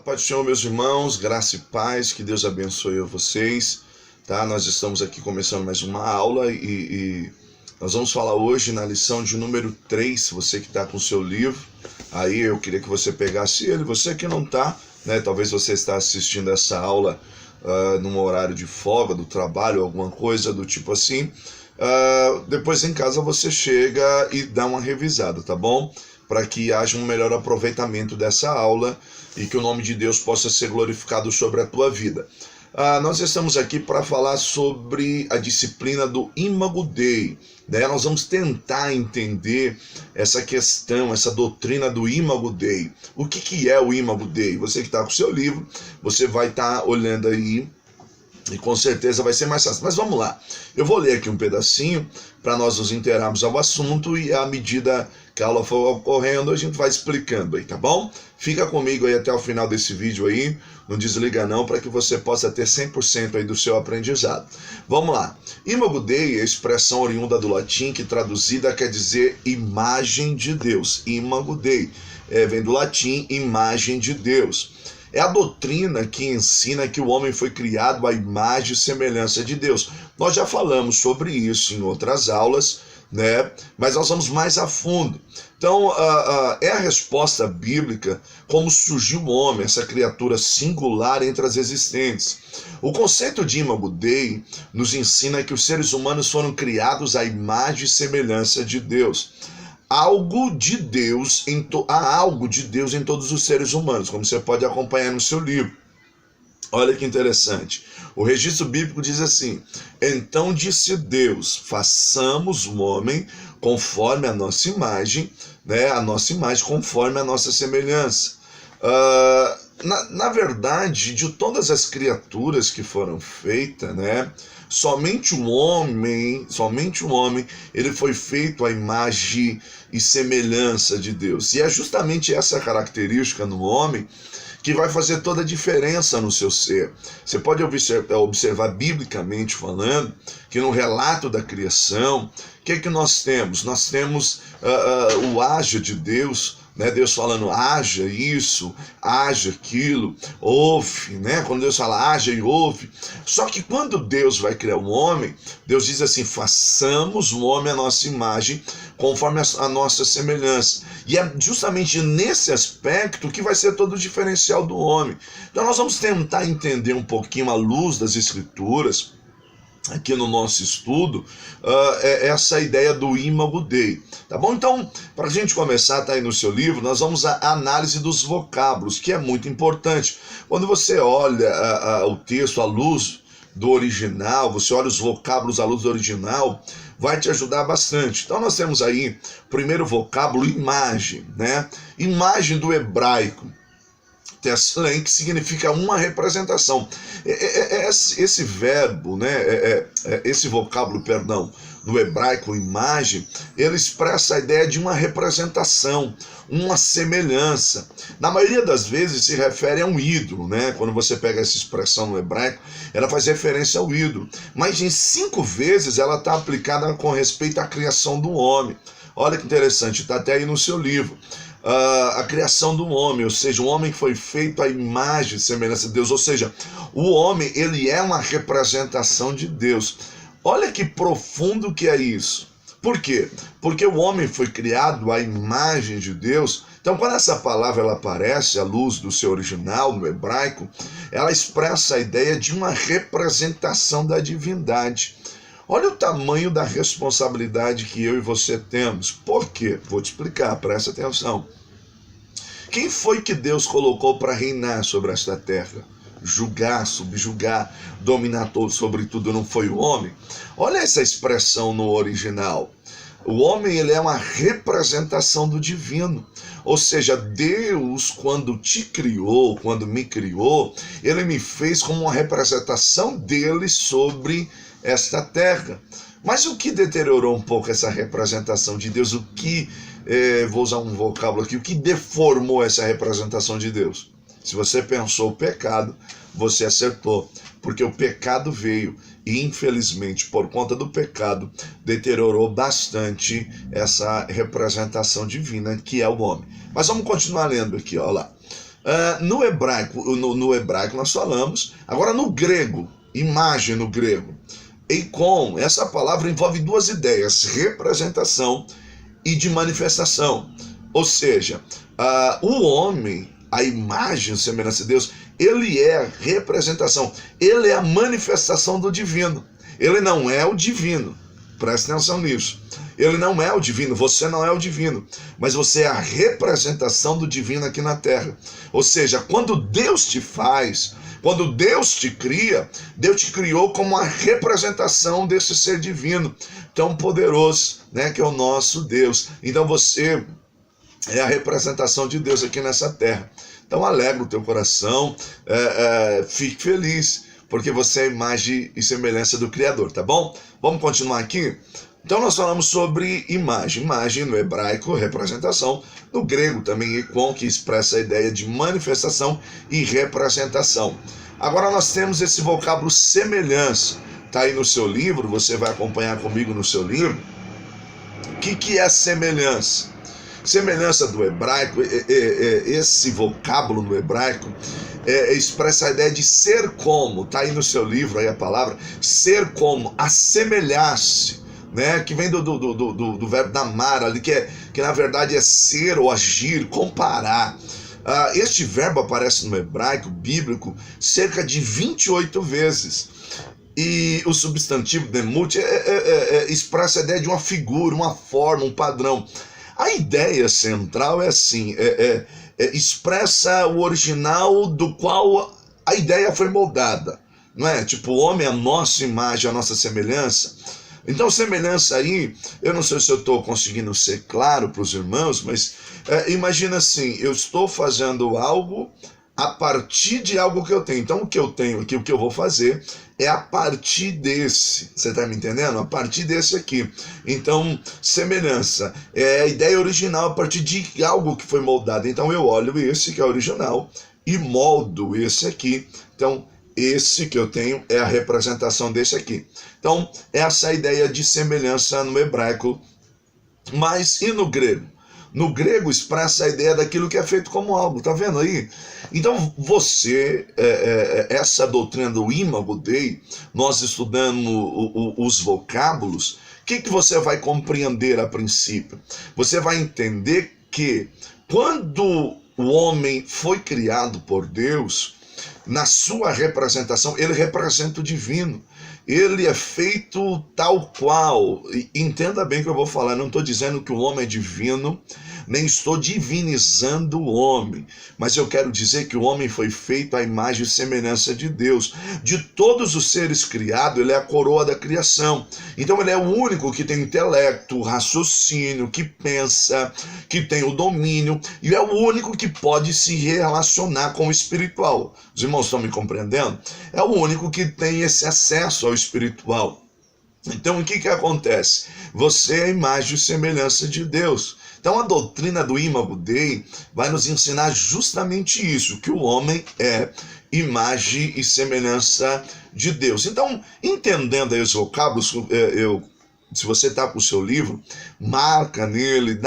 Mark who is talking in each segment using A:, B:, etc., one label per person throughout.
A: Paz do Senhor, meus irmãos, graça e paz, que Deus abençoe a vocês, tá? Nós estamos aqui começando mais uma aula e nós vamos falar hoje na lição de número 3, você que está com o seu livro, aí eu queria que você pegasse ele, você que não está, né? Talvez você está assistindo essa aula num horário de folga do trabalho, alguma coisa do tipo assim, depois em casa você chega e dá uma revisada, tá bom? Para que haja um melhor aproveitamento dessa aula e que o nome de Deus possa ser glorificado sobre a tua vida. Nós estamos aqui para falar sobre a disciplina do Imago Dei, né? Nós vamos tentar entender essa questão, essa doutrina do Imago Dei. O que é o Imago Dei? Você que está com o seu livro, você vai estar olhando aí, e com certeza vai ser mais fácil. Mas vamos lá. Eu vou ler aqui um pedacinho para nós nos inteirarmos ao assunto e à medida que a aula for ocorrendo, a gente vai explicando aí, tá bom? Fica comigo aí até o final desse vídeo aí. Não desliga não, para que você possa ter 100% aí do seu aprendizado. Vamos lá. Imago Dei é a expressão oriunda do latim que traduzida quer dizer imagem de Deus. Imago Dei vem do latim imagem de Deus. É a doutrina que ensina que o homem foi criado à imagem e semelhança de Deus. Nós já falamos sobre isso em outras aulas, né? Mas nós vamos mais a fundo. Então, é a resposta bíblica como surgiu o homem, essa criatura singular entre as existentes. O conceito de Imago Dei nos ensina que os seres humanos foram criados à imagem e semelhança de Deus. Há algo de Deus em todos os seres humanos, como você pode acompanhar no seu livro. Olha que interessante. O registro bíblico diz assim: então disse Deus, façamos o homem conforme a nossa imagem, né? A nossa imagem conforme a nossa semelhança. Na verdade, de todas as criaturas que foram feitas, né? Somente o homem, ele foi feito à imagem e semelhança de Deus. E é justamente essa característica no homem que vai fazer toda a diferença no seu ser. Você pode observar biblicamente falando que no relato da criação, o que é que nós temos? Nós temos o haja de Deus, né? Deus falando, haja isso, haja aquilo, ouve, né? Quando Deus fala, haja e ouve. Só que quando Deus vai criar um homem, Deus diz assim, façamos o homem à nossa imagem, conforme a nossa semelhança. E é justamente nesse aspecto que vai ser todo o diferencial do homem. Então nós vamos tentar entender um pouquinho à luz das Escrituras, aqui no nosso estudo, essa ideia do Imago Dei, tá bom? Então, para a gente começar, tá aí no seu livro, nós vamos à análise dos vocábulos, que é muito importante. Quando você olha o texto à luz do original, você olha os vocábulos à luz do original, vai te ajudar bastante. Então nós temos aí, primeiro vocábulo, imagem, né? Imagem do hebraico, Teslen, que significa uma representação. Esse verbo, né, esse vocábulo, perdão, no hebraico, imagem, ele expressa a ideia de uma representação, uma semelhança. Na maioria das vezes se refere a um ídolo, né? Quando você pega essa expressão no hebraico, ela faz referência ao ídolo. Mas em 5 vezes ela está aplicada com respeito à criação do homem. Olha que interessante, está até aí no seu livro. A criação do homem, ou seja, o homem que foi feito à imagem e semelhança de Deus, ou seja, o homem, ele é uma representação de Deus. Olha que profundo que é isso. Por quê? Porque o homem foi criado à imagem de Deus. Então, quando essa palavra ela aparece à luz do seu original, no hebraico, ela expressa a ideia de uma representação da divindade. Olha o tamanho da responsabilidade que eu e você temos. Por quê? Vou te explicar, presta atenção. Quem foi que Deus colocou para reinar sobre esta terra? Julgar, subjugar, dominar sobre tudo, não foi o homem? Olha essa expressão no original. O homem, ele é uma representação do divino. Ou seja, Deus, quando te criou, quando me criou, ele me fez como uma representação dele sobre esta terra. Mas o que deteriorou um pouco essa representação de Deus? O que, vou usar um vocábulo aqui, o que deformou essa representação de Deus? Se você pensou o pecado, você acertou, porque o pecado veio e, infelizmente, por conta do pecado, deteriorou bastante essa representação divina que é o homem. Mas vamos continuar lendo aqui, olha lá. No hebraico nós falamos, agora no grego, imagem no grego, eikon, essa palavra envolve duas ideias, representação e de manifestação. Ou seja, o homem, a imagem e semelhança de Deus, ele é a representação, ele é a manifestação do divino. Ele não é o divino, presta atenção nisso. Ele não é o divino, você não é o divino, mas você é a representação do divino aqui na terra. Ou seja, quando Deus te faz, quando Deus te cria, Deus te criou como a representação desse ser divino, tão poderoso, né, que é o nosso Deus. Então você é a representação de Deus aqui nessa terra. Então alegra o teu coração, fique feliz, porque você é a imagem e semelhança do Criador, tá bom? Vamos continuar aqui? Então nós falamos sobre imagem. Imagem no hebraico, representação. No grego também, eikon, que expressa a ideia de manifestação e representação. Agora nós temos esse vocábulo semelhança. Está aí no seu livro, você vai acompanhar comigo no seu livro. O que é semelhança? Semelhança do hebraico, esse vocábulo no hebraico, expressa a ideia de ser como. Está aí no seu livro aí a palavra, ser como, assemelhar-se. Né, que vem do verbo damar ali, que na verdade é ser ou agir, comparar. Este verbo aparece no hebraico bíblico cerca de 28 vezes. E o substantivo demut expressa a ideia de uma figura, uma forma, um padrão. A ideia central é assim, expressa o original do qual a ideia foi moldada. Não é? Tipo, o homem é a nossa imagem, a nossa semelhança. Então, semelhança aí, eu não sei se eu estou conseguindo ser claro para os irmãos, mas imagina assim, eu estou fazendo algo a partir de algo que eu tenho. Então, o que eu tenho aqui, o que eu vou fazer é a partir desse. Você está me entendendo? A partir desse aqui. Então, semelhança é a ideia original a partir de algo que foi moldado. Então, eu olho esse que é original e moldo esse aqui. Então, esse que eu tenho é a representação desse aqui. Então, essa é a ideia de semelhança no hebraico. Mas e no grego? No grego expressa a ideia daquilo que é feito como algo, tá vendo aí? Então você, essa doutrina do Imago Dei, nós estudando os vocábulos, o que você vai compreender a princípio? Você vai entender que quando o homem foi criado por Deus, na sua representação, ele representa o divino. Ele é feito tal qual. Entenda bem o que eu vou falar. Não estou dizendo que o homem é divino, nem estou divinizando o homem. Mas eu quero dizer que o homem foi feito à imagem e semelhança de Deus. De todos os seres criados, ele é a coroa da criação. Então ele é o único que tem intelecto, raciocínio, que pensa, que tem o domínio. E é o único que pode se relacionar com o espiritual. Os irmãos estão me compreendendo? É o único que tem esse acesso ao espiritual. Então o que acontece? Você é a imagem e semelhança de Deus. Então a doutrina do Imago Dei vai nos ensinar justamente isso, que o homem é imagem e semelhança de Deus. Então, entendendo aí os vocábulos, se você está com o seu livro, marca nele,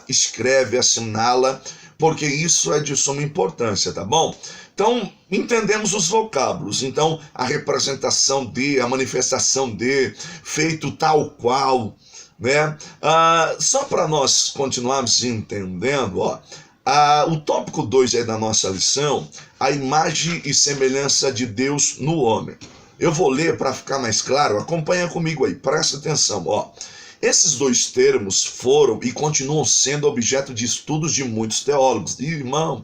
A: escreve, assinala, porque isso é de suma importância, tá bom? Então, entendemos os vocábulos. Então, a representação de, a manifestação de, feito tal qual, né? Só para nós continuarmos entendendo, o tópico 2 aí da nossa lição, a imagem e semelhança de Deus no homem. Eu vou ler para ficar mais claro, acompanha comigo aí, presta atenção, Esses dois termos foram e continuam sendo objeto de estudos de muitos teólogos. E, irmão,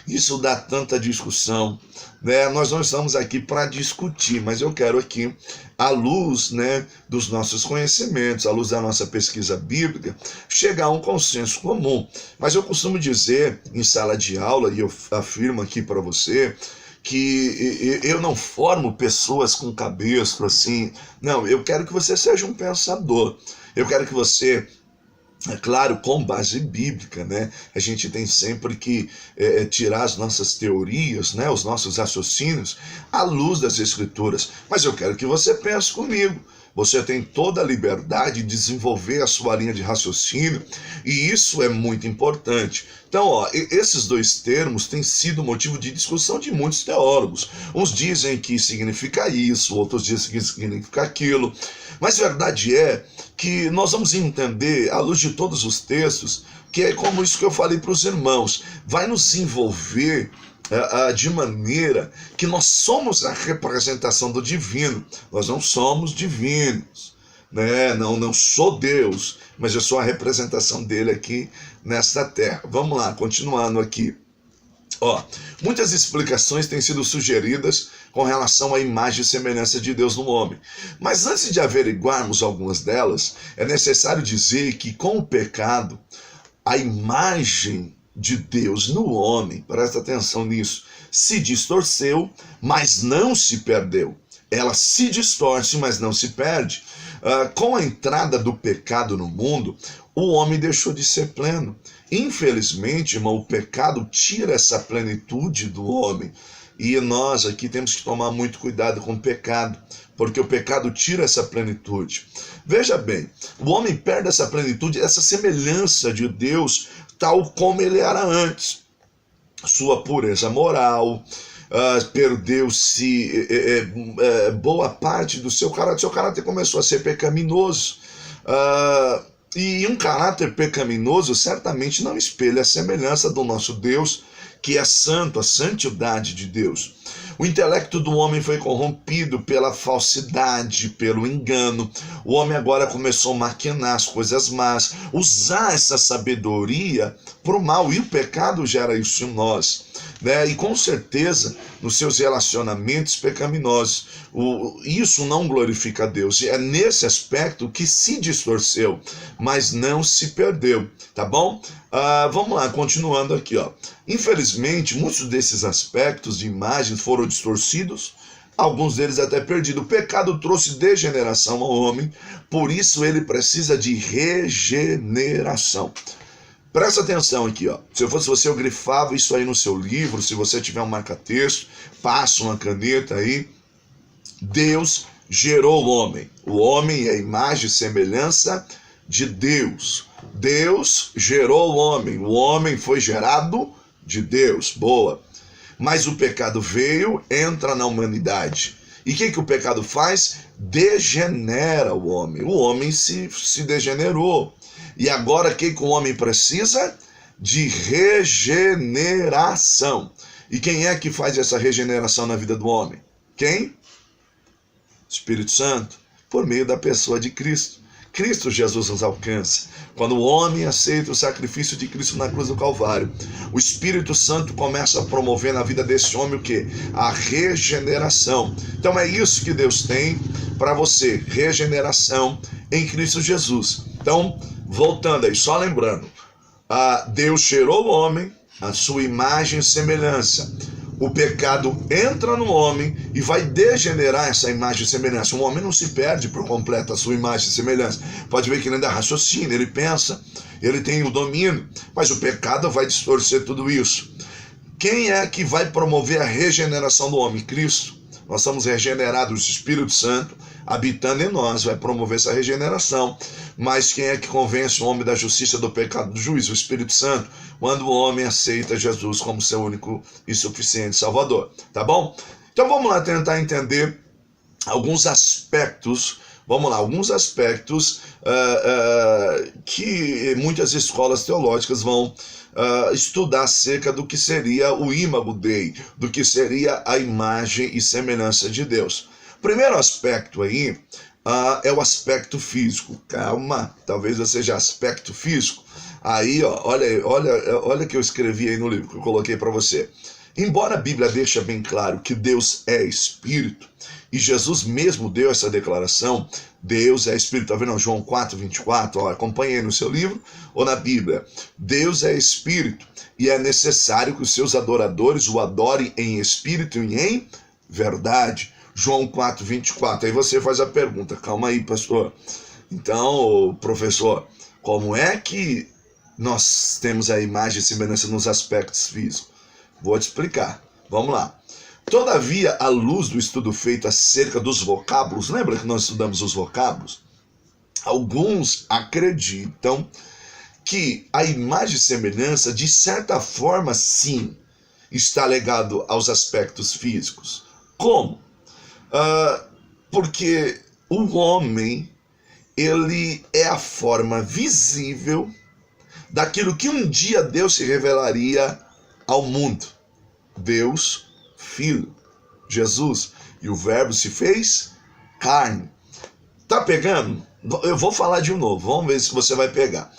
A: isso dá tanta discussão, né? Nós não estamos aqui para discutir, mas eu quero aqui, à luz, né, dos nossos conhecimentos, à luz da nossa pesquisa bíblica, chegar a um consenso comum. Mas eu costumo dizer em sala de aula, e eu afirmo aqui para você, que eu não formo pessoas com cabeça assim. Não, eu quero que você seja um pensador. Eu quero que você, é claro, com base bíblica, né? A gente tem sempre que tirar as nossas teorias, né? Os nossos raciocínios à luz das Escrituras. Mas eu quero que você pense comigo. você tem toda a liberdade de desenvolver a sua linha de raciocínio, e isso é muito importante. Então, esses dois termos têm sido motivo de discussão de muitos teólogos. Uns dizem que significa isso, outros dizem que significa aquilo, mas a verdade é que nós vamos entender, à luz de todos os textos, que é como isso que eu falei para os irmãos, vai nos envolver de maneira que nós somos a representação do divino. Nós não somos divinos, né? Não sou Deus, mas eu sou a representação dele aqui nesta terra. Vamos lá, continuando aqui. Muitas explicações têm sido sugeridas com relação à imagem e semelhança de Deus no homem. Mas antes de averiguarmos algumas delas, é necessário dizer que com o pecado, a imagem de Deus no homem, presta atenção nisso, se distorceu, mas não se perdeu. Ela se distorce, mas não se perde. Com a entrada do pecado no mundo, o homem deixou de ser pleno. Infelizmente, irmão, o pecado tira essa plenitude do homem. E nós aqui temos que tomar muito cuidado com o pecado, porque o pecado tira essa plenitude. Veja bem, o homem perde essa plenitude, essa semelhança de Deus, tal como ele era antes. Sua pureza moral, perdeu-se boa parte do seu caráter. Seu caráter começou a ser pecaminoso. E um caráter pecaminoso certamente não espelha a semelhança do nosso Deus, que é santo, a santidade de Deus. O intelecto do homem foi corrompido pela falsidade, pelo engano. O homem agora começou a maquinar as coisas más, usar essa sabedoria para o mal, e o pecado gera isso em nós, né? E com certeza, nos seus relacionamentos pecaminosos, isso não glorifica a Deus. É nesse aspecto que se distorceu, mas não se perdeu, tá bom? Vamos lá, continuando aqui, Infelizmente, muitos desses aspectos de imagens foram distorcidos, alguns deles até perdidos. O pecado trouxe degeneração ao homem, por isso ele precisa de regeneração. Presta atenção aqui, Se eu fosse você, eu grifava isso aí no seu livro. Se você tiver um marca-texto, passa uma caneta aí. Deus gerou o homem. O homem é a imagem e semelhança de Deus. Deus gerou o homem foi gerado de Deus. Boa. Mas o pecado veio, entra na humanidade. E o que o pecado faz? Degenera o homem. O homem se degenerou. E agora o que o homem precisa? De regeneração. E quem é que faz essa regeneração na vida do homem? Quem? Espírito Santo, por meio da pessoa de Cristo. Cristo Jesus nos alcança. Quando o homem aceita o sacrifício de Cristo na cruz do Calvário, o Espírito Santo começa a promover na vida desse homem o quê? A regeneração. Então é isso que Deus tem para você, regeneração em Cristo Jesus. Então, voltando aí, só lembrando, Deus gerou o homem, a sua imagem e semelhança. O pecado entra no homem e vai degenerar essa imagem e semelhança. O homem não se perde por completo a sua imagem e semelhança. Pode ver que ele ainda raciocina, ele pensa, ele tem o domínio, mas o pecado vai distorcer tudo isso. Quem é que vai promover a regeneração do homem? Cristo. Nós somos regenerados, o Espírito Santo habitando em nós, vai promover essa regeneração. Mas quem é que convence o homem da justiça, do pecado, do juízo? O Espírito Santo, quando o homem aceita Jesus como seu único e suficiente Salvador. Tá bom? Então vamos lá tentar entender alguns aspectos. Vamos lá, alguns aspectos que muitas escolas teológicas vão estudar acerca do que seria o imago Dei, do que seria a imagem e semelhança de Deus. Primeiro aspecto aí é o aspecto físico. Calma, talvez eu seja aspecto físico. Aí, olha que eu escrevi aí no livro que eu coloquei para você. Embora a Bíblia deixe bem claro que Deus é Espírito, e Jesus mesmo deu essa declaração, Deus é Espírito, tá vendo? João 4:24, acompanhe aí no seu livro ou na Bíblia. Deus é Espírito, e é necessário que os seus adoradores o adorem em Espírito e em verdade. João 4:24, aí você faz a pergunta, calma aí, pastor. Então, professor, como é que nós temos a imagem e semelhança nos aspectos físicos? Vou te explicar, vamos lá. Todavia, à luz do estudo feito acerca dos vocábulos, lembra que nós estudamos os vocábulos? Alguns acreditam que a imagem e semelhança, de certa forma, sim, está ligado aos aspectos físicos. Como? Porque o homem, ele é a forma visível daquilo que um dia Deus se revelaria ao mundo. Deus, Filho, Jesus, e o Verbo se fez carne. Tá pegando? Eu vou falar de novo, vamos ver se você vai pegar.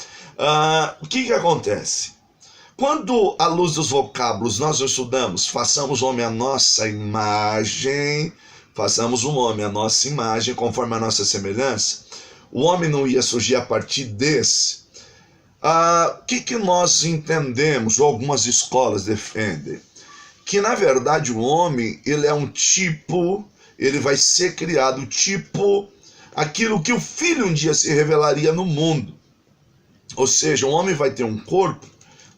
A: O que acontece? Quando, à luz dos vocábulos, nós estudamos, façamos o homem a nossa imagem, façamos um homem a nossa imagem, conforme a nossa semelhança, o homem não ia surgir a partir desse. O que nós entendemos, ou algumas escolas defendem? Que, na verdade, o homem, ele é um tipo, ele vai ser criado tipo aquilo que o Filho um dia se revelaria no mundo. Ou seja, o homem vai ter um corpo,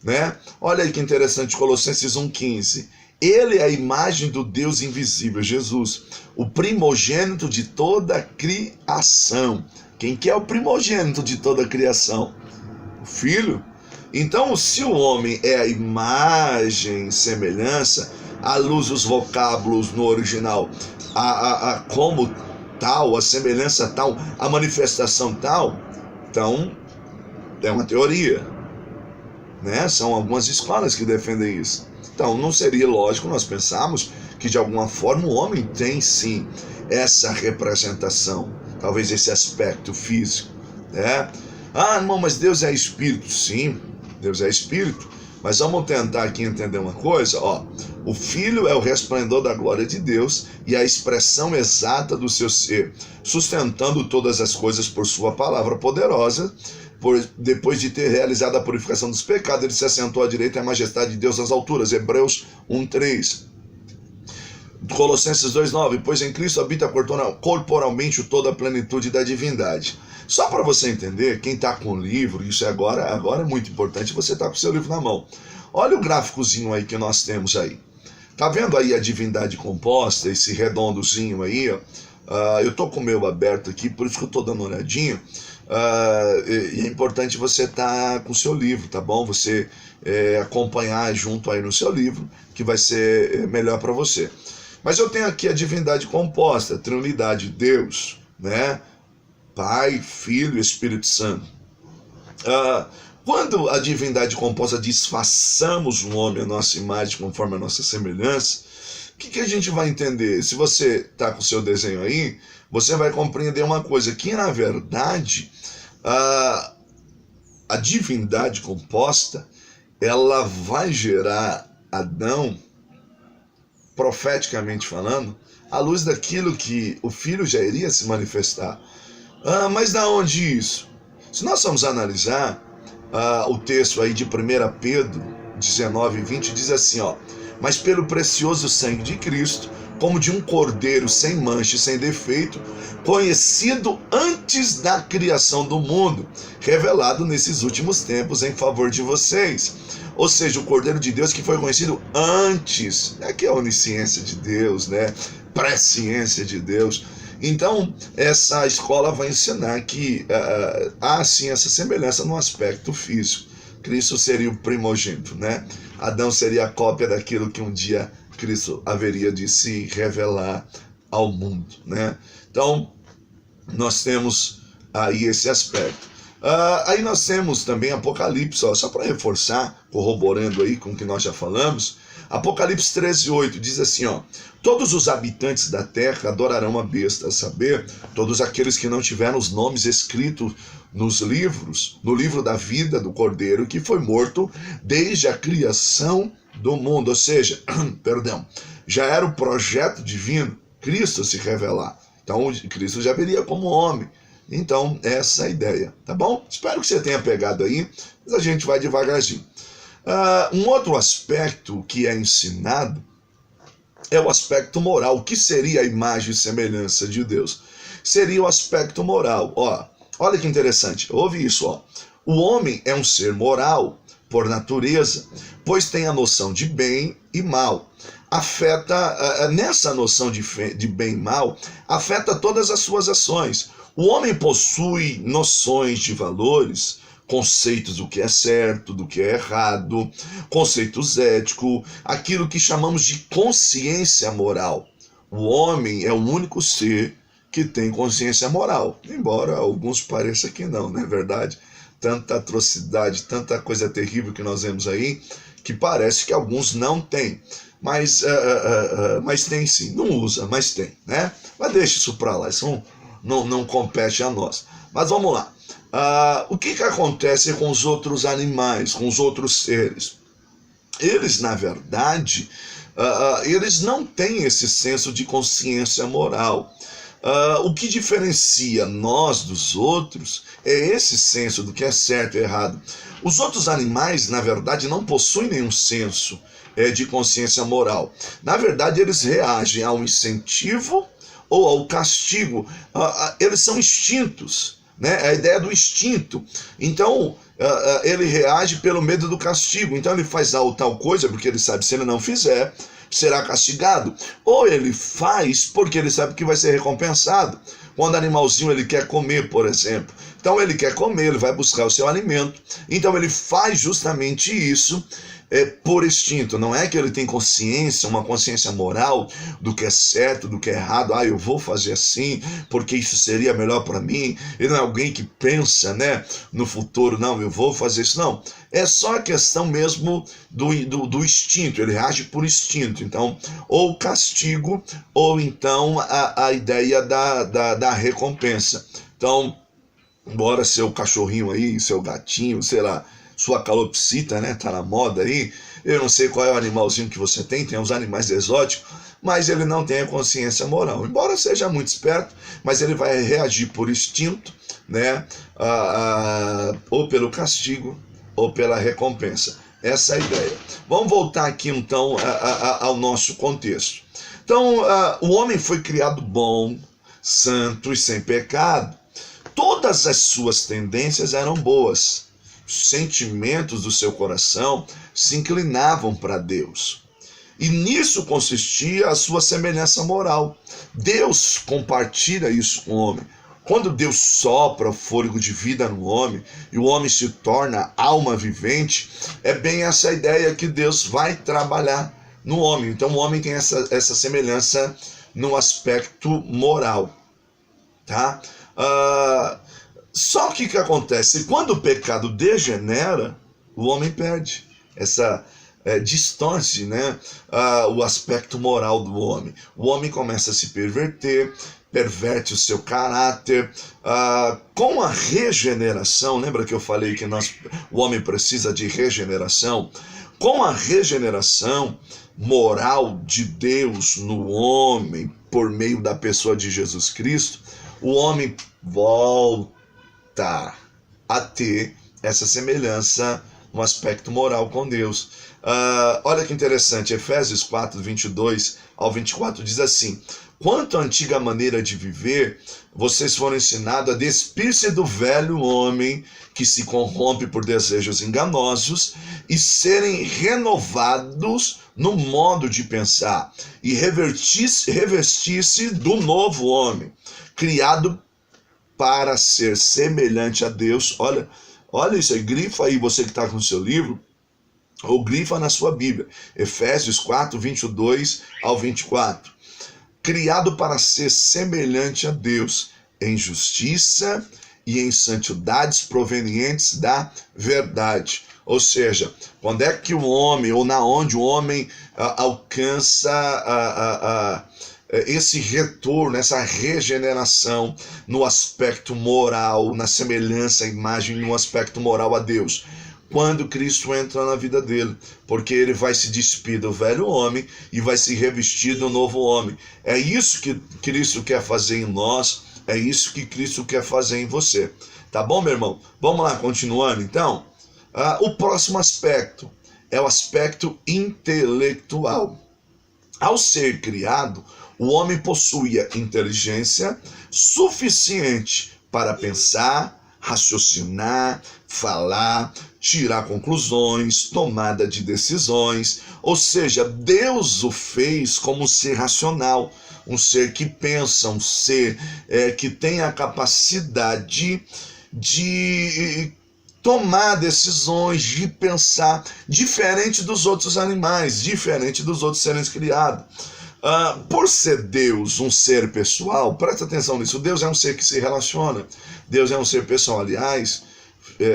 A: né? Olha aí que interessante, Colossenses 1,15. Ele é a imagem do Deus invisível, Jesus, o primogênito de toda a criação. Quem que é o primogênito de toda a criação? O Filho. Então, se o homem é a imagem e semelhança, à luz dos vocábulos no original, como tal, a semelhança tal, a manifestação tal, então é uma teoria, né? São algumas escolas que defendem isso. Então não seria lógico nós pensarmos que de alguma forma o homem tem sim essa representação, talvez esse aspecto físico, né? Irmão, mas Deus é espírito. Sim, Deus é espírito, mas vamos tentar aqui entender uma coisa, o Filho é o resplendor da glória de Deus e a expressão exata do seu ser, sustentando todas as coisas por sua palavra poderosa. Depois de ter realizado a purificação dos pecados, ele se assentou à direita e à majestade de Deus nas alturas. Hebreus 1,3. Colossenses 2,9. Pois em Cristo habita corporalmente toda a plenitude da divindade. Só para você entender, quem está com o livro, isso é agora é muito importante, você está com o seu livro na mão. Olha o gráficozinho aí que nós temos aí. Tá vendo aí a divindade composta, esse redondozinho aí? Eu tô com o meu aberto aqui, por isso que eu tô dando uma olhadinha. E é importante você estar com o seu livro, tá bom? Você acompanhar junto aí no seu livro, que vai ser melhor para você. Mas eu tenho aqui a divindade composta, a Trinidade, Deus, né? Pai, Filho e Espírito Santo. Quando a divindade composta diz façamos um homem a nossa imagem conforme a nossa semelhança, o que a gente vai entender? Se você está com o seu desenho aí, você vai compreender uma coisa, que na verdade a divindade composta, ela vai gerar Adão, profeticamente falando, à luz daquilo que o Filho já iria se manifestar. Mas da onde isso? Se nós formos analisar o texto aí de 1 Pedro 19:20, diz assim, mas pelo precioso sangue de Cristo, como de um cordeiro sem mancha e sem defeito, conhecido antes da criação do mundo, revelado nesses últimos tempos em favor de vocês. Ou seja, o Cordeiro de Deus que foi conhecido antes, que é a onisciência de Deus, né? Presciência de Deus. Então, essa escola vai ensinar que há sim essa semelhança no aspecto físico. Cristo seria o primogênito, né? Adão seria a cópia daquilo que um dia Cristo haveria de se revelar ao mundo, né? Então, nós temos aí esse aspecto. Aí nós temos também Apocalipse, só para reforçar, corroborando aí com o que nós já falamos, Apocalipse 13:8 diz assim, todos os habitantes da terra adorarão a besta, a saber, todos aqueles que não tiveram os nomes escritos nos livros, no livro da vida do Cordeiro, que foi morto desde a criação do mundo. Ou seja, já era o projeto divino Cristo se revelar. Então, Cristo já viria como homem. Então, essa é a ideia, tá bom? Espero que você tenha pegado aí, mas a gente vai devagarzinho. Um outro aspecto que é ensinado é o aspecto moral. O que seria a imagem e semelhança de Deus? Seria o aspecto moral. Olha que interessante, ouve isso. O homem é um ser moral por natureza, pois tem a noção de bem e mal. afeta, nessa noção de bem e mal, afeta todas as suas ações. O homem possui noções de valores, conceitos do que é certo, do que é errado, conceitos éticos, aquilo que chamamos de consciência moral. O homem é o único ser que tem consciência moral, embora alguns pareçam que não é verdade? Tanta atrocidade, tanta coisa terrível que nós vemos aí, que parece que alguns não têm. Mas tem sim, não usa, mas tem, né? Mas deixa isso para lá, isso não compete a nós. Mas vamos lá. O que acontece com os outros animais, com os outros seres? Eles, na verdade, eles não têm esse senso de consciência moral. O que diferencia nós dos outros é esse senso do que é certo e errado. Os outros animais, na verdade, não possuem nenhum senso de consciência moral. Na verdade, eles reagem ao incentivo ou ao castigo. Eles são instintos, né? A ideia do instinto. Então, ele reage pelo medo do castigo. Então, ele faz tal coisa porque ele sabe, se ele não fizer, será castigado. Ou ele faz porque ele sabe que vai ser recompensado. Quando o animalzinho ele quer comer, por exemplo. Então ele quer comer, ele vai buscar o seu alimento. Então ele faz justamente isso por instinto. Não é que ele tem consciência, uma consciência moral do que é certo, do que é errado. Eu vou fazer assim porque isso seria melhor para mim. Ele não é alguém que pensa, né, no futuro. Não, eu vou fazer isso. Não. É só a questão mesmo do instinto. Ele reage por instinto. Então, ou castigo, ou então a ideia da recompensa. Então, embora seu cachorrinho aí, seu gatinho, sei lá, sua calopsita, né, tá na moda aí, eu não sei qual é o animalzinho que você tem uns animais exóticos, mas ele não tem a consciência moral. Embora seja muito esperto, mas ele vai reagir por instinto, né, ou pelo castigo, ou pela recompensa. Essa é a ideia. Vamos voltar aqui então ao nosso contexto. Então, o homem foi criado bom, santo e sem pecado. Todas as suas tendências eram boas. Os sentimentos do seu coração se inclinavam para Deus. E nisso consistia a sua semelhança moral. Deus compartilha isso com o homem. Quando Deus sopra o fôlego de vida no homem e o homem se torna alma vivente, é bem essa ideia que Deus vai trabalhar no homem. Então o homem tem essa semelhança no aspecto moral, tá? Só que o que acontece? Quando o pecado degenera, o homem perde essa distorce, né, o aspecto moral do homem. O homem começa a se perverter, perverte o seu caráter. Com a regeneração, lembra que eu falei que o homem precisa de regeneração? Com a regeneração moral de Deus no homem, por meio da pessoa de Jesus Cristo, o homem volta a ter essa semelhança no aspecto moral com Deus. Olha que interessante, Efésios 4, 22 ao 24 diz assim: quanto à antiga maneira de viver, vocês foram ensinados a despir-se do velho homem que se corrompe por desejos enganosos e serem renovados no modo de pensar e revestir-se do novo homem, criado para ser semelhante a Deus. Olha isso aí, grifa aí você que está com o seu livro, ou grifa na sua Bíblia, Efésios 4, 22 ao 24. Criado para ser semelhante a Deus, em justiça e em santidades provenientes da verdade. Ou seja, quando é que o homem, ou na onde o homem alcança esse retorno, essa regeneração no aspecto moral, na semelhança, a imagem no aspecto moral a Deus? Quando Cristo entra na vida dele, porque ele vai se despir do velho homem e vai se revestir do novo homem. É isso que Cristo quer fazer em nós, é isso que Cristo quer fazer em você. Tá bom, meu irmão? Vamos lá, continuando então. O próximo aspecto é o aspecto intelectual. Ao ser criado, o homem possuía inteligência suficiente para pensar, raciocinar, falar, tirar conclusões, tomada de decisões. Ou seja, Deus o fez como um ser racional, um ser que pensa, um ser que tem a capacidade de tomar decisões, de pensar, diferente dos outros animais, diferente dos outros seres criados. Por ser Deus um ser pessoal, presta atenção nisso, Deus é um ser que se relaciona, Deus é um ser pessoal. Aliás,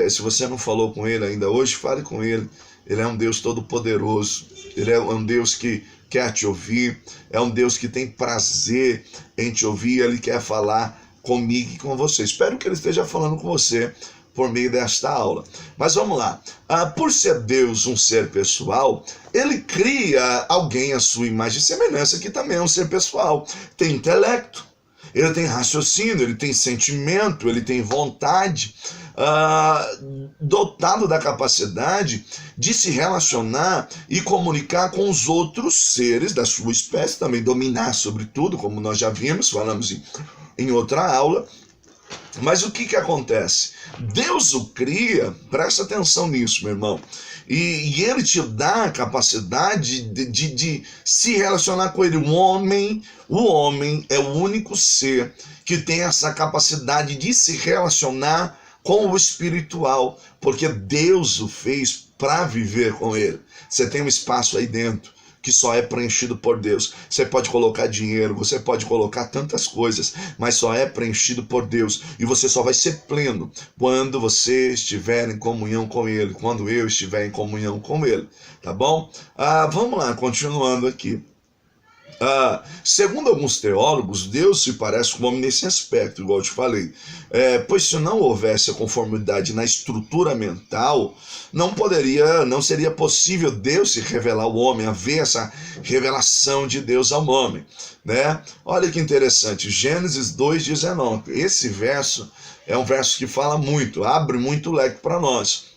A: se você não falou com ele ainda hoje, fale com ele. Ele é um Deus todo-poderoso, ele é um Deus que quer te ouvir, é um Deus que tem prazer em te ouvir, ele quer falar comigo e com você. Espero que ele esteja falando com você por meio desta aula. Mas vamos lá. Por ser Deus um ser pessoal, ele cria alguém à sua imagem e semelhança, que também é um ser pessoal. Tem intelecto, ele tem raciocínio, ele tem sentimento, ele tem vontade, dotado da capacidade de se relacionar e comunicar com os outros seres da sua espécie, também dominar sobre tudo, como nós já vimos, falamos em outra aula. Mas o que acontece? Deus o cria, presta atenção nisso, meu irmão, e ele te dá a capacidade de se relacionar com ele. O homem é o único ser que tem essa capacidade de se relacionar com o espiritual, porque Deus o fez para viver com ele. Você tem um espaço aí dentro que só é preenchido por Deus. Você pode colocar dinheiro, você pode colocar tantas coisas, mas só é preenchido por Deus. E você só vai ser pleno quando você estiver em comunhão com Ele, quando eu estiver em comunhão com Ele, tá bom? Vamos lá, continuando aqui. Segundo alguns teólogos, Deus se parece com o homem nesse aspecto, igual eu te falei. Pois se não houvesse a conformidade na estrutura mental, não seria possível Deus se revelar ao homem, haver essa revelação de Deus ao homem, né? Olha que interessante, Gênesis 2,19. Esse verso é um verso que fala muito, abre muito leque para nós.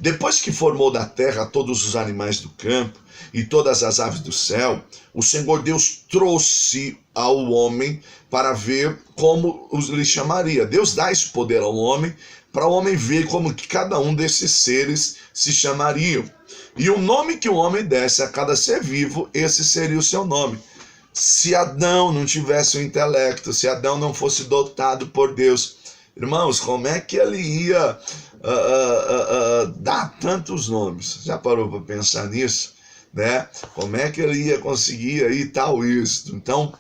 A: Depois que formou da terra todos os animais do campo e todas as aves do céu, o Senhor Deus trouxe ao homem para ver como lhe chamaria. Deus dá esse poder ao homem para o homem ver como que cada um desses seres se chamariam. E o nome que o homem desse a cada ser vivo, esse seria o seu nome. Se Adão não tivesse o intelecto, se Adão não fosse dotado por Deus, irmãos, como é que ele ia dar tantos nomes? Já parou para pensar nisso? Né? Como é que ele ia conseguir aí tal isso? Então,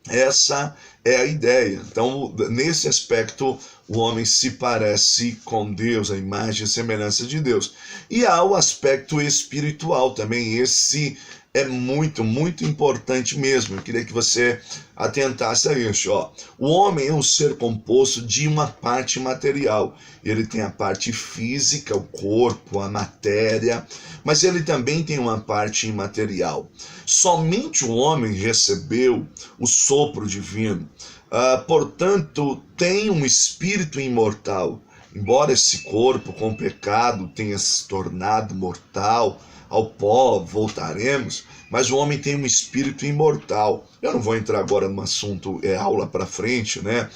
A: essa é a ideia. Então, nesse aspecto, o homem se parece com Deus, a imagem e semelhança de Deus. E há o aspecto espiritual também. Esse é muito, muito importante mesmo. Eu queria que você atentasse a isso. O homem é um ser composto de uma parte material. Ele tem a parte física, o corpo, a matéria, mas ele também tem uma parte imaterial. Somente o homem recebeu o sopro divino. Portanto, tem um espírito imortal. Embora esse corpo com pecado tenha se tornado mortal, ao pó voltaremos, mas o homem tem um espírito imortal. Eu não vou entrar agora no assunto, aula para frente, né?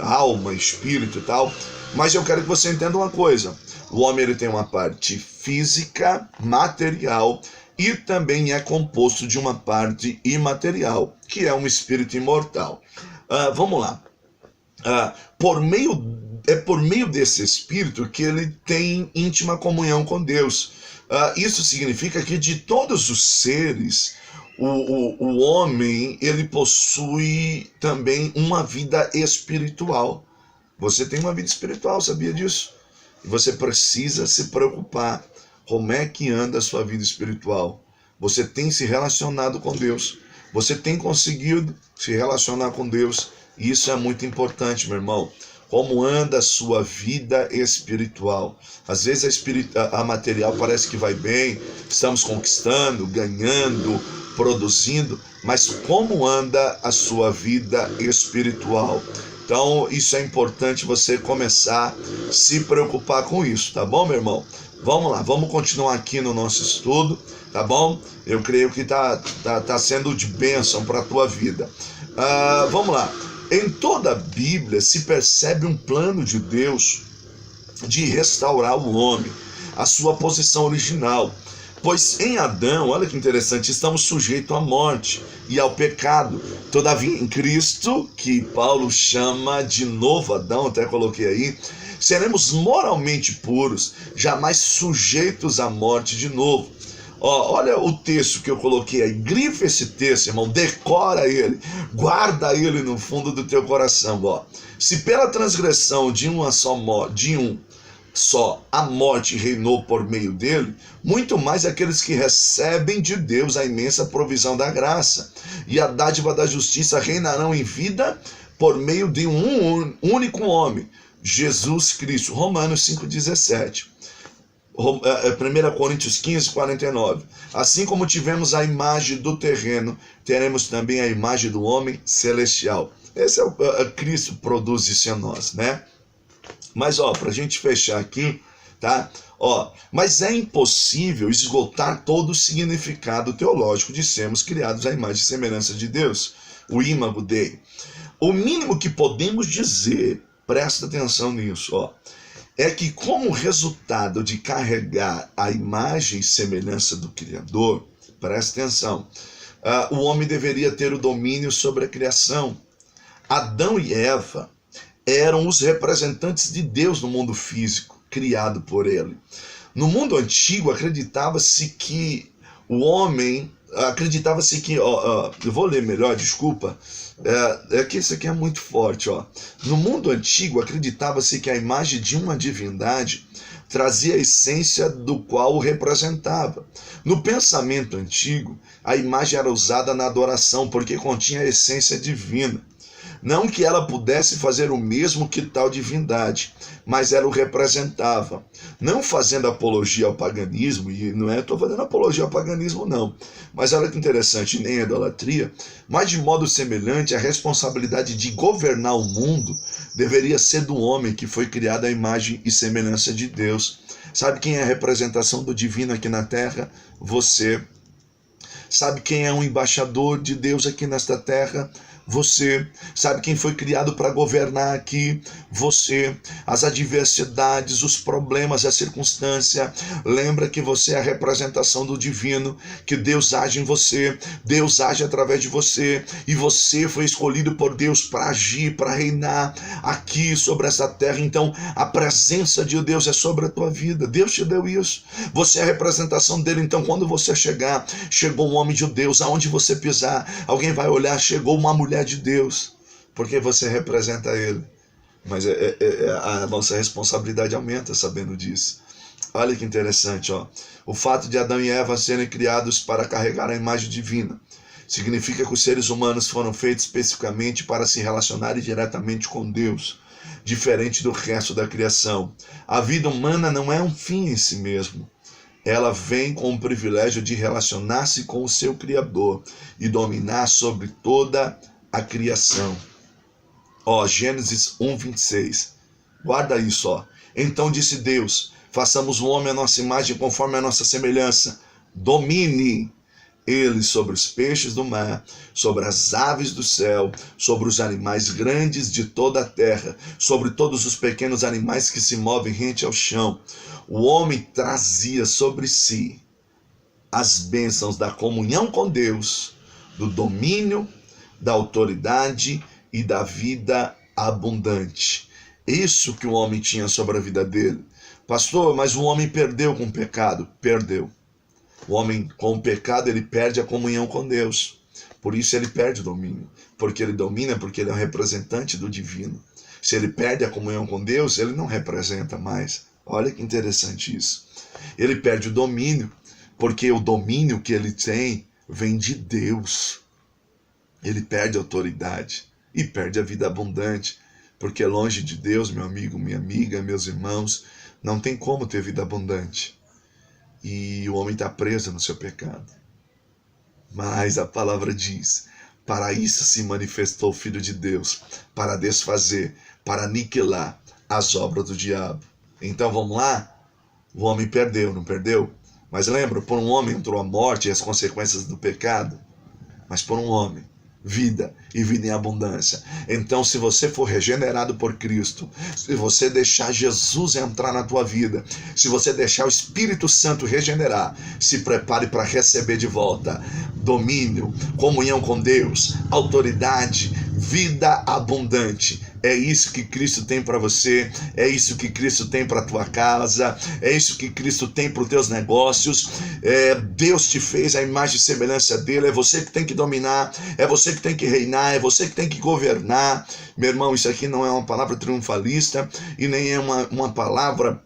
A: Alma, espírito e tal, mas eu quero que você entenda uma coisa. O homem ele tem uma parte física, material, e também é composto de uma parte imaterial, que é um espírito imortal. Vamos lá. Por meio desse espírito que ele tem íntima comunhão com Deus. Isso significa que de todos os seres, o homem ele possui também uma vida espiritual. Você tem uma vida espiritual, sabia disso? E você precisa se preocupar. Como é que anda a sua vida espiritual? Você tem se relacionado com Deus? Você tem conseguido se relacionar com Deus? E isso é muito importante, meu irmão. Como anda a sua vida espiritual? Às vezes a material parece que vai bem, estamos conquistando, ganhando, produzindo, mas como anda a sua vida espiritual? Então, isso é importante você começar a se preocupar com isso, tá bom, meu irmão? Vamos lá, vamos continuar aqui no nosso estudo, tá bom? Eu creio que tá sendo de bênção para a tua vida. Vamos lá. Em toda a Bíblia se percebe um plano de Deus de restaurar o homem à sua posição original. Pois em Adão, olha que interessante, estamos sujeitos à morte e ao pecado. Todavia, em Cristo, que Paulo chama de novo Adão, até coloquei aí, seremos moralmente puros, jamais sujeitos à morte de novo. Olha o texto que eu coloquei aí, grifa esse texto, irmão, decora ele, guarda ele no fundo do teu coração. Se pela transgressão de um só a morte reinou por meio dele, muito mais aqueles que recebem de Deus a imensa provisão da graça e a dádiva da justiça reinarão em vida por meio de um único homem, Jesus Cristo. Romanos 5,17. 1 Coríntios 15, 49. Assim como tivemos a imagem do terreno, teremos também a imagem do homem celestial. Esse é o Cristo produz isso em nós, né? Mas para a gente fechar aqui, tá? Mas é impossível esgotar todo o significado teológico de sermos criados à imagem e semelhança de Deus, o imago Dei. O mínimo que podemos dizer, presta atenção nisso, é que como resultado de carregar a imagem e semelhança do Criador, presta atenção, o homem deveria ter o domínio sobre a criação. Adão e Eva eram os representantes de Deus no mundo físico, criado por ele. No mundo antigo, acreditava-se que o homem, eu vou ler melhor, desculpa, é que isso aqui é muito forte, No mundo antigo, acreditava-se que a imagem de uma divindade trazia a essência do qual o representava. No pensamento antigo, a imagem era usada na adoração porque continha a essência divina. Não que ela pudesse fazer o mesmo que tal divindade, mas ela o representava. Não fazendo apologia ao paganismo, e não estou fazendo apologia ao paganismo não, mas olha que interessante, nem a idolatria, mas de modo semelhante, a responsabilidade de governar o mundo deveria ser do homem que foi criado à imagem e semelhança de Deus. Sabe quem é a representação do divino aqui na terra? Você. Sabe quem é um embaixador de Deus aqui nesta terra? Você. Sabe quem foi criado para governar aqui? Você. As adversidades, os problemas, a circunstância. Lembra que você é a representação do divino, que Deus age em você, Deus age através de você, e você foi escolhido por Deus para agir, para reinar aqui sobre essa terra. Então, a presença de Deus é sobre a tua vida. Deus te deu isso. Você é a representação dele. Então, quando você chegar, chegou um homem de Deus, aonde você pisar, alguém vai olhar, chegou uma mulher de Deus, porque você representa ele. Mas a nossa responsabilidade aumenta sabendo disso. Olha que interessante, o fato de Adão e Eva serem criados para carregar a imagem divina significa que os seres humanos foram feitos especificamente para se relacionarem diretamente com Deus, diferente do resto da criação. A vida humana não é um fim em si mesmo. Ela vem com o privilégio de relacionar-se com o seu Criador e dominar sobre toda a criação. Gênesis 1:26. Guarda isso, Então disse Deus: façamos o homem à nossa imagem, conforme a nossa semelhança. Domine ele sobre os peixes do mar, sobre as aves do céu, sobre os animais grandes de toda a terra, sobre todos os pequenos animais que se movem rente ao chão. O homem trazia sobre si as bênçãos da comunhão com Deus, do domínio, da autoridade e da vida abundante. Isso que o homem tinha sobre a vida dele. Pastor, mas o homem perdeu com o pecado. Perdeu. O homem com o pecado, ele perde a comunhão com Deus. Por isso ele perde o domínio. Porque ele domina, porque ele é um representante do divino. Se ele perde a comunhão com Deus, ele não representa mais. Olha que interessante isso. Ele perde o domínio, porque o domínio que ele tem vem de Deus. Ele perde a autoridade e perde a vida abundante, porque longe de Deus, meu amigo, minha amiga, meus irmãos, não tem como ter vida abundante. E o homem está preso no seu pecado. Mas a palavra diz: para isso se manifestou o Filho de Deus, para desfazer, para aniquilar as obras do diabo. Então vamos lá? O homem perdeu, não perdeu? Mas lembra, por um homem entrou a morte e as consequências do pecado. Mas por um homem vida e vida em abundância. Então, se você for regenerado por Cristo, se você deixar Jesus entrar na tua vida, se você deixar o Espírito Santo regenerar, se prepare para receber de volta domínio, comunhão com Deus, autoridade, vida abundante. É isso que Cristo tem para você, é isso que Cristo tem para a tua casa, é isso que Cristo tem para os teus negócios. Deus te fez a imagem e semelhança dele, é você que tem que dominar, é você que tem que reinar, é você que tem que governar. Meu irmão, isso aqui não é uma palavra triunfalista e nem é uma palavra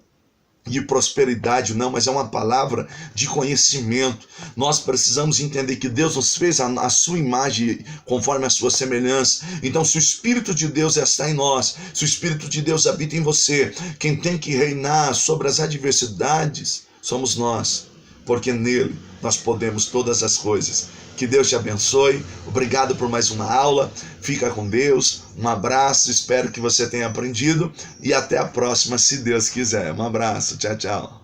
A: de prosperidade, não, mas é uma palavra de conhecimento. Nós precisamos entender que Deus nos fez a sua imagem conforme a sua semelhança. Então, se o Espírito de Deus está em nós, se o Espírito de Deus habita em você, quem tem que reinar sobre as adversidades somos nós, porque nele nós podemos todas as coisas. Que Deus te abençoe. Obrigado por mais uma aula. Fica com Deus. Um abraço. Espero que você tenha aprendido. E até a próxima, se Deus quiser. Um abraço. Tchau, tchau.